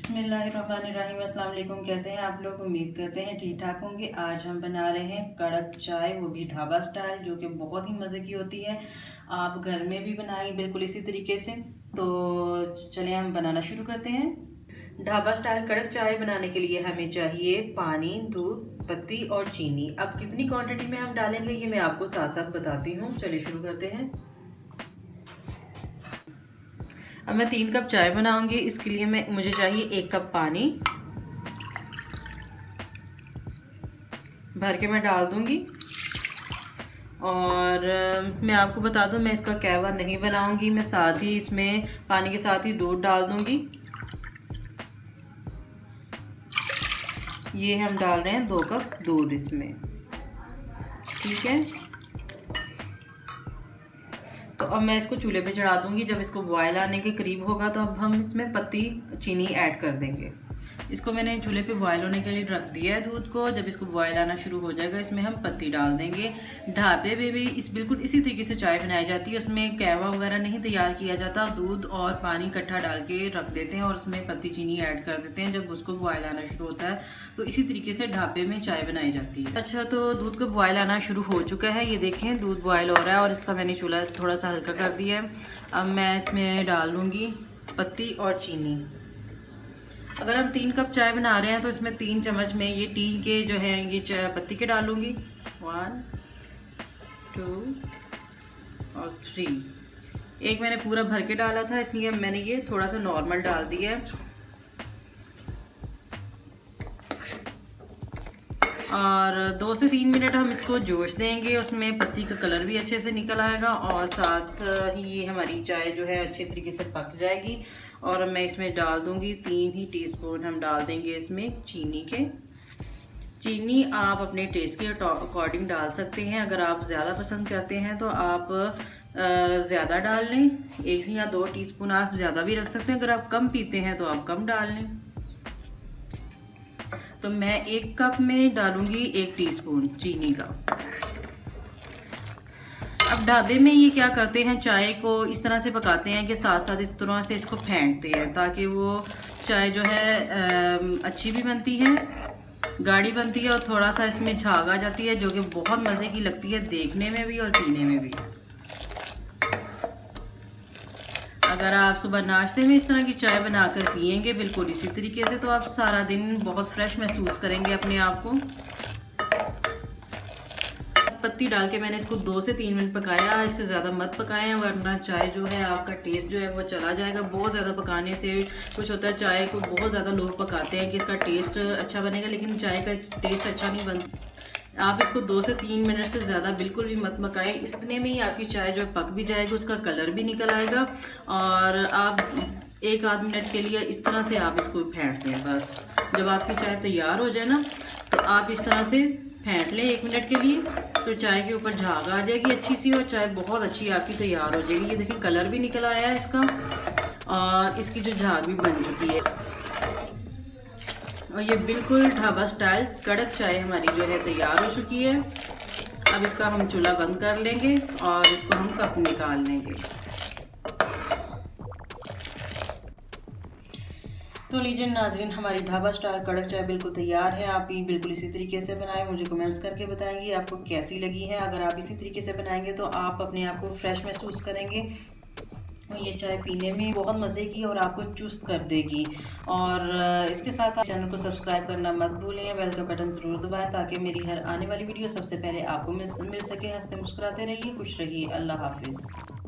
बिस्मिल्लाहिर्रहमानिर्रहीम। अस्सलाम वालेकुम। कैसे हैं आप लोग? उम्मीद करते हैं ठीक ठाक होंगे। आज हम बना रहे हैं कड़क चाय, वो भी ढाबा स्टाइल, जो कि बहुत ही मज़े की होती है। आप घर में भी बनाएं बिल्कुल इसी तरीके से। तो चलिए हम बनाना शुरू करते हैं। ढाबा स्टाइल कड़क चाय बनाने के लिए हमें चाहिए पानी, दूध, पत्ती और चीनी। अब कितनी क्वांटिटी में हम डालेंगे ये मैं आपको साथ साथ बताती हूँ। चलिए शुरू करते हैं। अब मैं 3 कप चाय बनाऊंगी। इसके लिए मुझे चाहिए 1 कप पानी भर के मैं डाल दूंगी। और मैं आपको बता दूं, मैं इसका कहवा नहीं बनाऊंगी, मैं साथ ही इसमें पानी के साथ ही दूध डाल दूंगी। ये हम डाल रहे हैं 2 कप दूध इसमें, ठीक है। तो अब मैं इसको चूल्हे पे चढ़ा दूंगी। जब इसको बॉयल आने के करीब होगा तो अब हम इसमें पत्ती चीनी ऐड कर देंगे। इसको मैंने चूल्हे पे बॉयल होने के लिए रख दिया है दूध को। जब इसको बॉयल आना शुरू हो जाएगा इसमें हम पत्ती डाल देंगे। ढाबे पे भी बिल्कुल इसी तरीके से चाय बनाई जाती है। उसमें कहवा वगैरह नहीं तैयार किया जाता, दूध और पानी इकट्ठा डाल के रख देते हैं और उसमें पत्ती चीनी ऐड कर देते हैं जब उसको बॉयल आना शुरू होता है। तो इसी तरीके से ढाबे में चाय बनाई जाती है। अच्छा, तो दूध को बॉयल आना शुरू हो चुका है। ये देखें दूध बॉयल हो रहा है और इसका मैंने चूल्हा थोड़ा सा हल्का कर दिया है। अब मैं इसमें डाल लूँगी पत्ती और चीनी। अगर हम 3 कप चाय बना रहे हैं तो इसमें 3 चम्मच में ये टी के जो हैं ये पत्ती के डालूंगी। 1 2 और 3। एक मैंने पूरा भर के डाला था, इसलिए मैंने ये थोड़ा सा नॉर्मल डाल दिया है। और 2 से 3 मिनट हम इसको जोश देंगे। उसमें पत्ती का कलर भी अच्छे से निकल आएगा और साथ ही ये हमारी चाय जो है अच्छे तरीके से पक जाएगी। और मैं इसमें डाल दूंगी 3 ही टीस्पून हम डाल देंगे इसमें चीनी के। चीनी आप अपने टेस्ट के अकॉर्डिंग डाल सकते हैं। अगर आप ज़्यादा पसंद करते हैं तो आप ज़्यादा डाल लें। 1 या 2 टीस्पून आप ज़्यादा भी रख सकते हैं। अगर आप कम पीते हैं तो आप कम डाल लें। तो मैं 1 कप में डालूंगी 1 टीस्पून चीनी का। अब ढाबे में ये क्या करते हैं, चाय को इस तरह से पकाते हैं कि साथ साथ इस तरह से इसको फेंटते हैं ताकि वो चाय जो है अच्छी भी बनती है, गाढ़ी बनती है और थोड़ा सा इसमें झाग आ जाती है, जो कि बहुत मज़े की लगती है देखने में भी और पीने में भी। अगर आप सुबह नाश्ते में इस तरह की चाय बनाकर पियेंगे बिल्कुल इसी तरीके से, तो आप सारा दिन बहुत फ्रेश महसूस करेंगे अपने आप को। पत्ती डाल के मैंने इसको 2 से 3 मिनट पकाया। इससे ज़्यादा मत पकाएं वरना चाय जो है आपका टेस्ट जो है वो चला जाएगा। बहुत ज़्यादा पकाने से कुछ होता है, चाय को बहुत ज़्यादा लोग पकाते हैं कि इसका टेस्ट अच्छा बनेगा, लेकिन चाय का टेस्ट अच्छा नहीं बनता। आप इसको 2 से 3 मिनट से ज़्यादा बिल्कुल भी मत पकाएं। इतने में ही आपकी चाय जो पक भी जाएगी, उसका कलर भी निकल आएगा। और आप 1 आध मिनट के लिए इस तरह से आप इसको फेंट दें। बस जब आपकी चाय तैयार हो जाए ना तो आप इस तरह से फेंट लें 1 मिनट के लिए, तो चाय के ऊपर झाग आ जाएगी अच्छी सी और चाय बहुत अच्छी आपकी तैयार हो जाएगी। ये देखिए कलर भी निकल आया है इसका और इसकी जो झाग भी बन चुकी है। और ये बिल्कुल ढाबा स्टाइल कड़क चाय हमारी जो है तैयार हो चुकी है। अब इसका हम चूल्हा बंद कर लेंगे और इसको हम कप निकाल लेंगे। तो लीजिए नाज़रीन, हमारी ढाबा स्टाइल कड़क चाय बिल्कुल तैयार है। आप भी बिल्कुल इसी तरीके से बनाएं। मुझे कमेंट्स करके बताएंगे आपको कैसी लगी है। अगर आप इसी तरीके से बनाएंगे तो आप अपने आप को फ्रेश महसूस करेंगे। ये चाय पीने में बहुत मज़े की और आपको चुस्त कर देगी। और इसके साथ आप चैनल को सब्सक्राइब करना मत भूलें। बेल का बटन ज़रूर दबाएं ताकि मेरी हर आने वाली वीडियो सबसे पहले आपको मिल सके। हंसते मुस्कुराते रहिए, खुश रहिए। अल्लाह हाफिज़।